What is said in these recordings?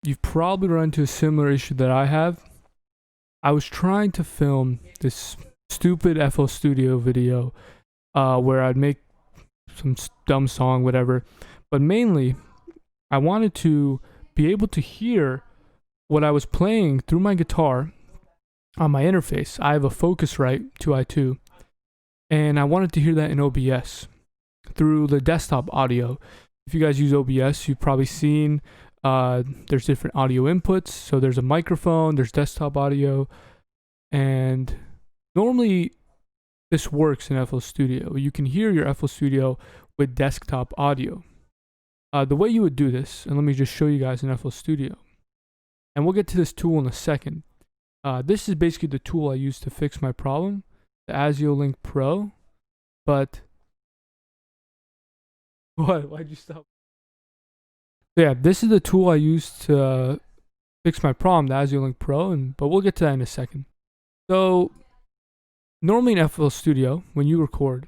you've probably run into a similar issue that I have. I was trying to film this stupid FL Studio video where I'd make some dumb song, whatever. But mainly, I wanted to be able to hear what I was playing through my guitar on my interface. I have a Focusrite 2i2, and I wanted to hear that in OBS through the desktop audio. If you guys use OBS, you've probably seen there's different audio inputs. So there's a microphone, there's desktop audio, and normally this works in FL Studio. You can hear your FL Studio with desktop audio. The way you would do this, and let me just show you guys in FL Studio, and we'll get to this tool in a second. This is basically the tool I use to fix my problem, the Asio Link Pro. But what? Why'd you stop? Yeah, this is the tool I use to fix my problem, the Asio Link Pro, but we'll get to that in a second. So normally in FL Studio, when you record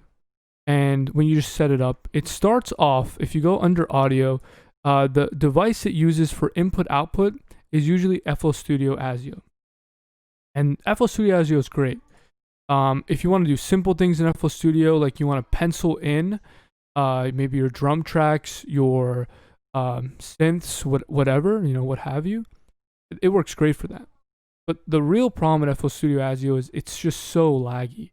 and when you just set it up, it starts off, if you go under audio, the device it uses for input output is usually FL Studio Asio. And FL Studio Asio is great. If you want to do simple things in FL Studio, like you want to pencil in maybe your drum tracks, your synths, whatever, what have you, it works great for that. But the real problem with FL Studio Asio is it's just so laggy.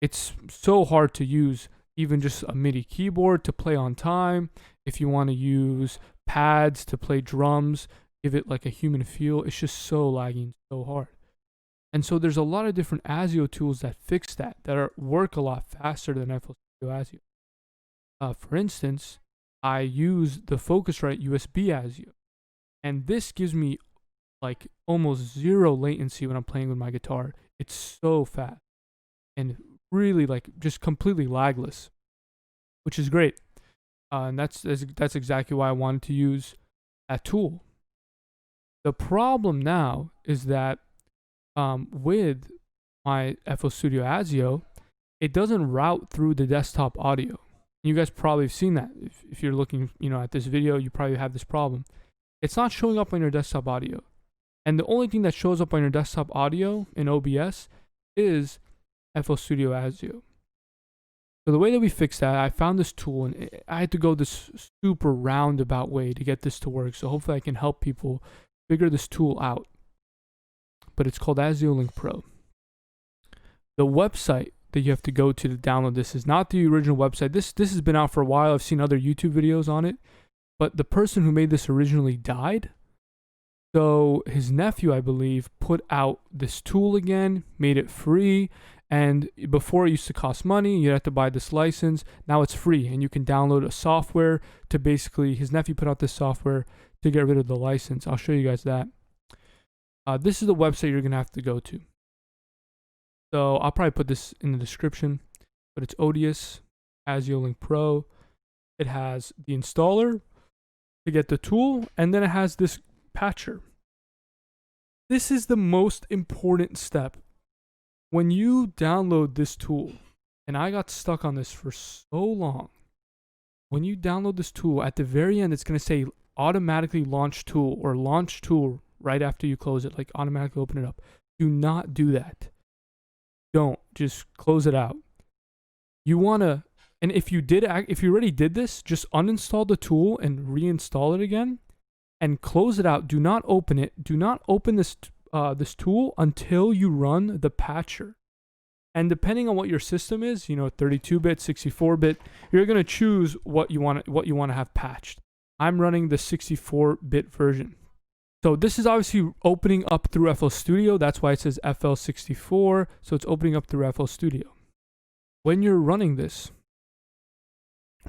It's so hard to use even just a MIDI keyboard to play on time. If you want to use pads to play drums, give it like a human feel, it's just so laggy and so hard. And so there's a lot of different Asio tools that fix that work a lot faster than FL Studio Asio. For instance, I use the Focusrite USB Asio, and this gives me like almost zero latency when I'm playing with my guitar. It's so fast and really like just completely lagless, which is great. And that's exactly why I wanted to use that tool. The problem now is that with my FL Studio Asio, it doesn't route through the desktop audio. You guys probably have seen that. If you're looking, at this video, you probably have this problem. It's not showing up on your desktop audio. And the only thing that shows up on your desktop audio in OBS is FL Studio Asio. So the way that we fixed that, I found this tool, and I had to go this super roundabout way to get this to work. So hopefully I can help people figure this tool out. But it's called Asio Link Pro. The website that you have to go to download this is not the original website. This has been out for a while. I've seen other YouTube videos on it, but the person who made this originally died. So his nephew, I believe, put out this tool again, made it free. And before it used to cost money, you had to buy this license. Now it's free, and you can download a software to basically, his nephew put out this software to get rid of the license. I'll show you guys that. This is the website you're going to have to go to. So I'll probably put this in the description, but it's Odious Asio Link Pro. It has the installer to get the tool, and then it has this patcher. This is the most important step. When you download this tool, and I got stuck on this for so long, when you download this tool, at the very end, it's going to say automatically launch tool or launch tool right after you close it, like automatically open it up. Do not do that. Don't. Just close it out. You want to, and if you already did this, just uninstall the tool and reinstall it again and close it out. Do not open it. Do not open this tool until you run the patcher. And depending on what your system is, 32-bit, 64-bit, you're going to choose what you want to have patched. I'm running the 64-bit version. So this is obviously opening up through FL Studio. That's why it says FL64. So it's opening up through FL Studio. When you're running this,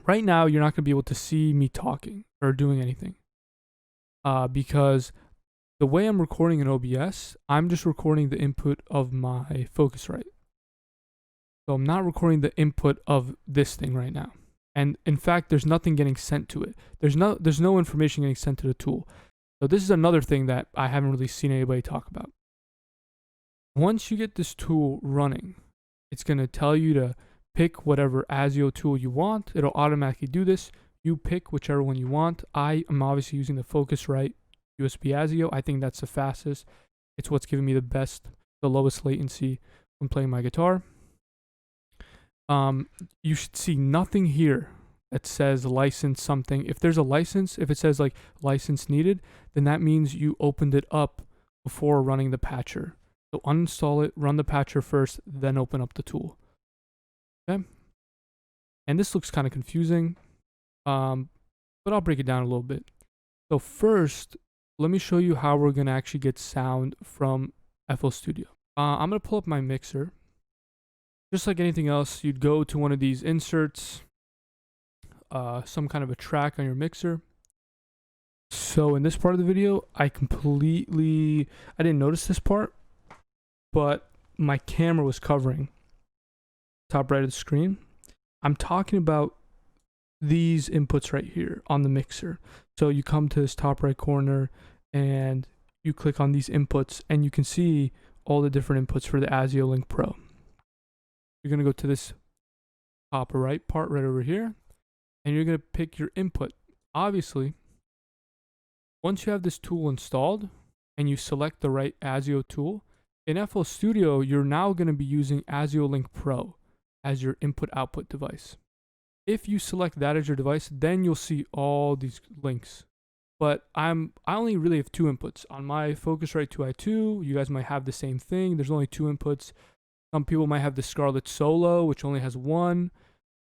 right now you're not going to be able to see me talking or doing anything. Because the way I'm recording in OBS, I'm just recording the input of my Focusrite. So I'm not recording the input of this thing right now. And in fact, there's nothing getting sent to it. There's no information getting sent to the tool. So this is another thing that I haven't really seen anybody talk about. Once you get this tool running, it's going to tell you to pick whatever Asio tool you want. It'll automatically do this. You pick whichever one you want. I am obviously using the Focusrite USB Asio. I think that's the fastest. It's what's giving me the lowest latency when playing my guitar. You should see nothing here that says license something. If there's a license, if it says like license needed, then that means you opened it up before running the patcher. So uninstall it, run the patcher first, then open up the tool. Okay. And this looks kind of confusing, but I'll break it down a little bit. So first, let me show you how we're going to actually get sound from FL Studio. I'm going to pull up my mixer. Just like anything else, you'd go to one of these inserts, some kind of a track on your mixer. So in this part of the video, I didn't notice this part, but my camera was covering top right of the screen. I'm talking about these inputs right here on the mixer. So you come to this top right corner and you click on these inputs and you can see all the different inputs for the Asio Link Pro. You're going to go to this top right part right over here and you're going to pick your input. Obviously, once you have this tool installed and you select the right Asio tool, in FL Studio, you're now going to be using Asio Link Pro as your input-output device. If you select that as your device, then you'll see all these links. But I only really have 2 inputs. On my Focusrite 2i2, you guys might have the same thing. There's only 2 inputs. Some people might have the Scarlett Solo, which only has 1.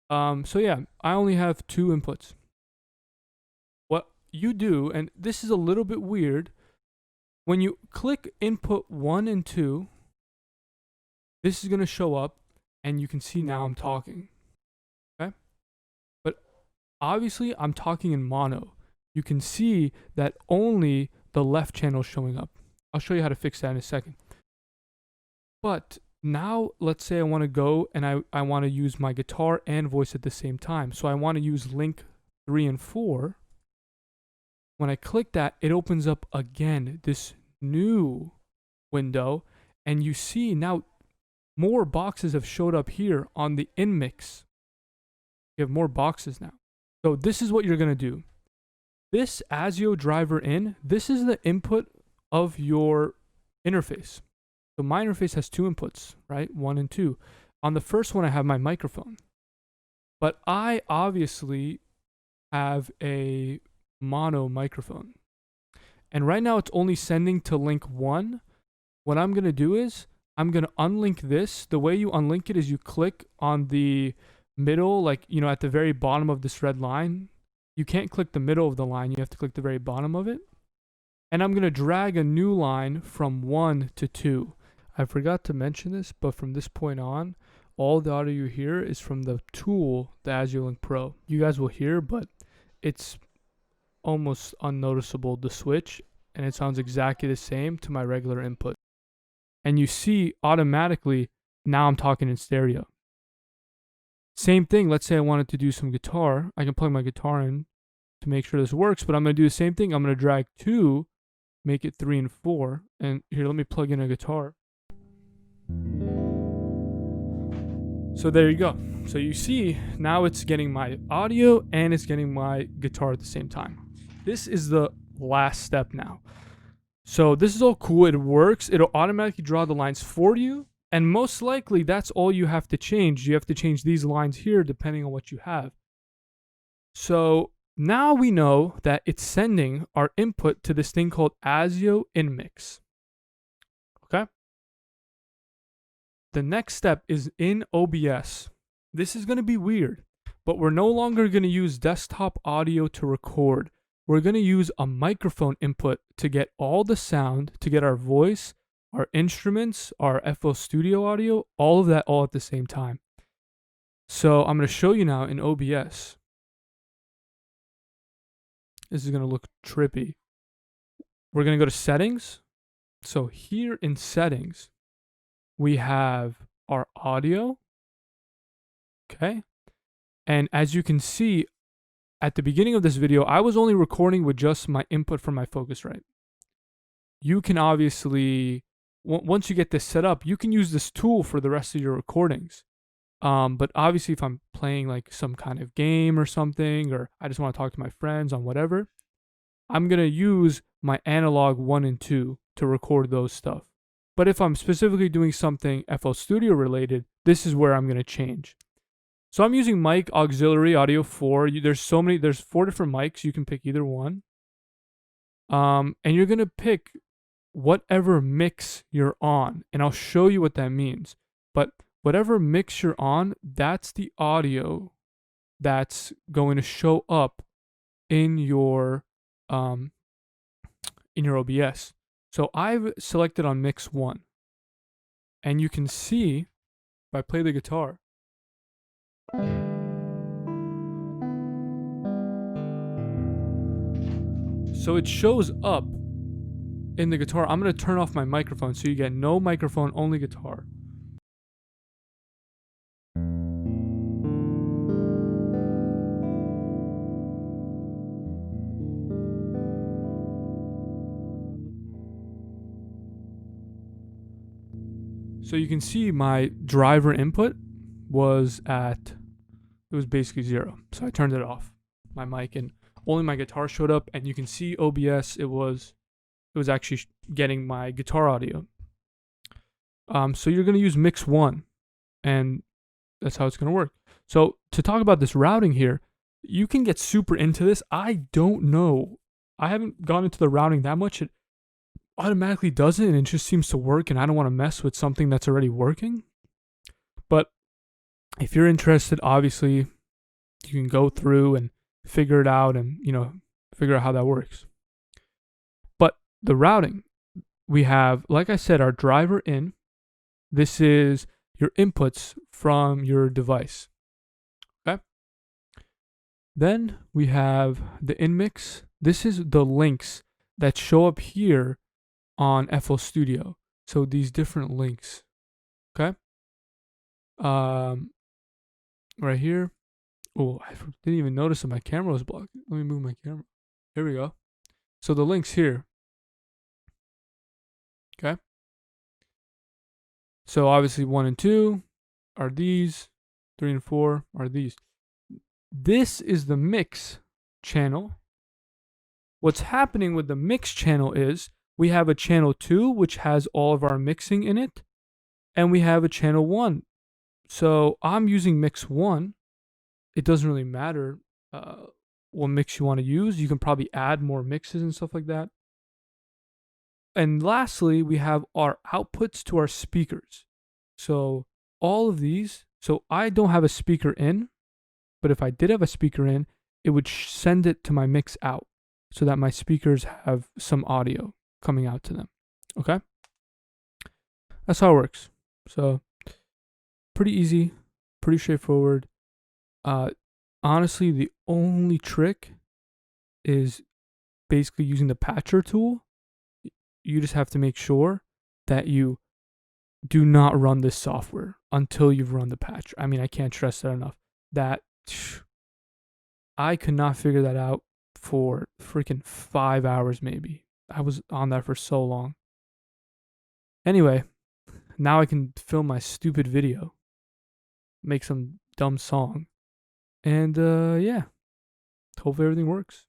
So yeah, I only have 2 inputs. What you do, and this is a little bit weird, when you click input 1 and 2, this is going to show up, and you can see now I'm talking. Okay? But obviously, I'm talking in mono. You can see that only the left channel is showing up. I'll show you how to fix that in a second. But now, let's say I want to go and I want to use my guitar and voice at the same time. So I want to use link 3 and 4. When I click that, it opens up again this new window. And you see now more boxes have showed up here on the in mix. You have more boxes now. So this is what you're going to do. This Asio driver in, this is the input of your interface. So my interface has 2 inputs, right? 1 and 2. On the first one, I have my microphone. But I obviously have a mono microphone. And right now it's only sending to link 1. What I'm going to do is I'm going to unlink this. The way you unlink it is you click on the middle, like, you know, at the very bottom of this red line. You can't click the middle of the line. You have to click the very bottom of it. And I'm going to drag a new line from 1 to 2. I forgot to mention this, but from this point on, all the audio you hear is from the tool, the Asio Link Pro. You guys will hear, but it's almost unnoticeable, the switch, and it sounds exactly the same to my regular input. And you see automatically, now I'm talking in stereo. Same thing, let's say I wanted to do some guitar. I can plug my guitar in to make sure this works, but I'm going to do the same thing. I'm going to drag 2, make it 3 and 4. And here, let me plug in a guitar. So there you go. So you see, now it's getting my audio and it's getting my guitar at the same time. This is the last step now. So this is all cool. It works. It'll automatically draw the lines for you. And most likely, that's all you have to change. You have to change these lines here depending on what you have. So now we know that it's sending our input to this thing called Asio InMix. Okay? The next step is in OBS. This is going to be weird, but we're no longer going to use desktop audio to record. We're going to use a microphone input to get all the sound, to get our voice, our instruments, our FL Studio audio, all of that all at the same time. So I'm going to show you now in OBS. This is going to look trippy. We're going to go to settings. So here in settings, we have our audio. Okay. And as you can see, at the beginning of this video, I was only recording with just my input from my Focusrite. You can obviously, once you get this set up, you can use this tool for the rest of your recordings. But obviously, if I'm playing like some kind of game or something, or I just want to talk to my friends on whatever, I'm going to use my analog 1 and 2 to record those stuff. But if I'm specifically doing something FL Studio related, this is where I'm going to change. So I'm using mic auxiliary audio 4. There's 4 different mics. You can pick either one. And you're going to pick whatever mix you're on. And I'll show you what that means. But whatever mix you're on, that's the audio that's going to show up in your OBS. So I've selected on mix 1. And you can see if I play the guitar. So it shows up in the guitar. I'm going to turn off my microphone so you get no microphone, only guitar. So you can see my driver input was basically 0. So I turned it off, my mic, and only my guitar showed up. And you can see OBS, it was actually getting my guitar audio. So you're going to use mix 1, and that's how it's going to work. So to talk about this routing here, you can get super into this. I don't know. I haven't gone into the routing that much. It automatically does it, and it just seems to work, and I don't want to mess with something that's already working. But if you're interested, obviously, you can go through and figure it out and, figure out how that works. But the routing, we have, like I said, our driver in. This is your inputs from your device. Okay? Then we have the in mix. This is the links that show up here on FL Studio. So these different links. Okay? Right here. Oh, I didn't even notice that my camera was blocked. Let me move my camera. Here we go. So the links here. Okay? So obviously 1 and 2 are these. 3 and 4 are these. This is the mix channel. What's happening with the mix channel is we have a channel 2, which has all of our mixing in it. And we have a channel 1. So I'm using mix 1. It doesn't really matter what mix you want to use. You can probably add more mixes and stuff like that. And lastly, we have our outputs to our speakers. So all of these, so I don't have a speaker in, but if I did have a speaker in, it would send it to my mix out so that my speakers have some audio coming out to them. Okay? That's how it works. So pretty easy, pretty straightforward. Honestly, the only trick is basically using the patcher tool. You just have to make sure that you do not run this software until you've run the patch. I mean, I can't stress that enough. That I could not figure that out for freaking 5 hours maybe. I was on that for so long. Anyway, now I can film my stupid video, make some dumb song, and yeah, hopefully everything works.